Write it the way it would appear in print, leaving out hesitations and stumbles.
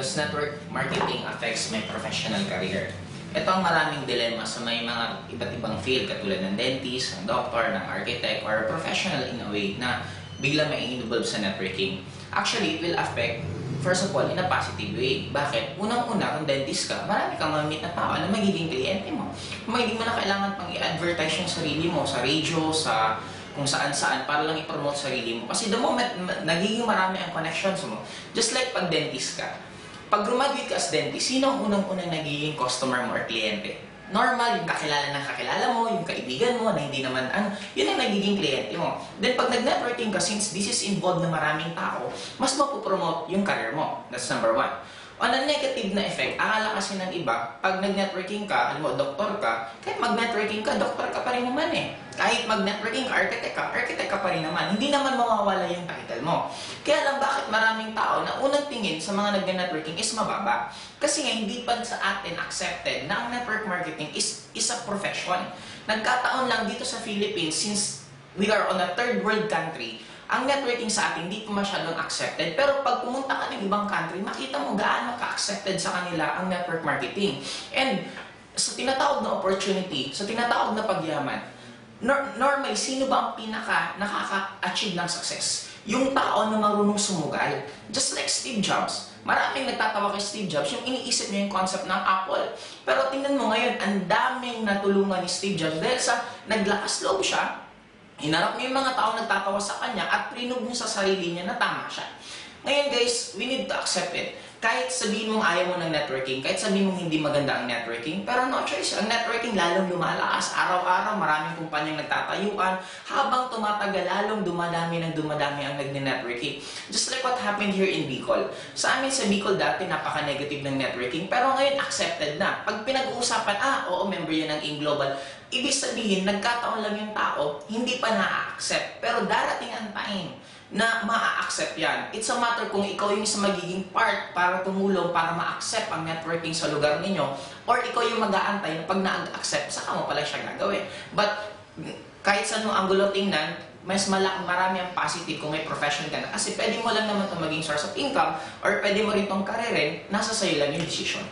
does network marketing affects my professional career? Ito ang maraming dilemma sa may mga iba't ibang field katulad ng dentist, ng doctor, ng architect, or professional in a way na bigla may involve sa networking. Actually, it will affect, first of all, in a positive way. Bakit? Unang-una, kung dentist ka, marami kang mamit na tao na magiging kliyente mo. Hindi mo na kailangan pang i-advertise yung sarili mo sa radio, sa kung saan-saan para lang i-promote sarili mo. Kasi the moment nagiging marami ang connections mo, just like pag dentist ka, pag graduate ka as dentist, sino ang unang-unang nagiging customer mo or kliyente? Normal, yung kakilala ng kakilala mo, yung kaibigan mo na hindi naman yun ang nagiging kliyente mo. Then pag nag-networking ka, since this is involved na maraming tao, mas mapupromote yung career mo. That's number one. On a negative na effect, akala kasi ng iba, pag nag-networking ka, alam mo, doktor ka, kahit mag-networking ka, doktor ka pa rin naman eh. Kahit mag-networking ka, architect ka pa rin naman. Hindi naman mawawala yung title mo. Kaya lang bakit maraming tao na unang tingin sa mga nag-networking is mababa? Kasi nga, hindi pa sa atin accepted na ang network marketing is a profession. Nagkataon lang dito sa Philippines, since we are on a third world country, ang networking sa atin hindi pa masyadong accepted. Pero pag pumunta ka ng ibang country, makita mo gaano ka-accepted sa kanila ang network marketing. And sa tinatawag na opportunity, sa tinatawag na pagyaman, normally, sino ba ang pinaka nakaka-achieve ng success? Yung tao na marunong sumugal. Just like Steve Jobs. Maraming nagtatawa kay Steve Jobs, yung iniisip niya yung concept ng Apple. Pero tingnan mo ngayon, ang daming natulungan ni Steve Jobs dahil sa naglakas loob siya, hinarap niya yung mga tao nagtatawa sa kanya at prinog niya sa sarili niya na tama siya. Ngayon guys, we need to accept it. Kahit sabihin mong ayaw mo ng networking, kahit sabihin mong hindi maganda ang networking, pero no choice. Ang networking lalong lumalakas. Araw-araw, maraming kumpanyang nagtatayuan. Habang tumatagal, lalong dumadami ang nagne-networking. Just like what happened here in Bicol. Sa amin sa Bicol dati, napaka-negative ng networking, pero ngayon accepted na. Pag pinag-uusapan, oo, member yan ng AIM Global, ibig sabihin, nagkataon lang yung tao, hindi pa na-accept. Pero darating ang time na ma-accept yan. It's a matter kung ikaw yung isa magiging part para tumulong para ma-accept ang networking sa lugar ninyo, or ikaw yung mag-aantay na pag na-accept, saka mo pala siya gagawin. But kahit sa anong anggulo tingnan, mas marami ang positive kung may profession ka na. Kasi pwede mo lang naman ito maging source of income, or pwede mo rin itong karirin, nasa sayo lang yung decision.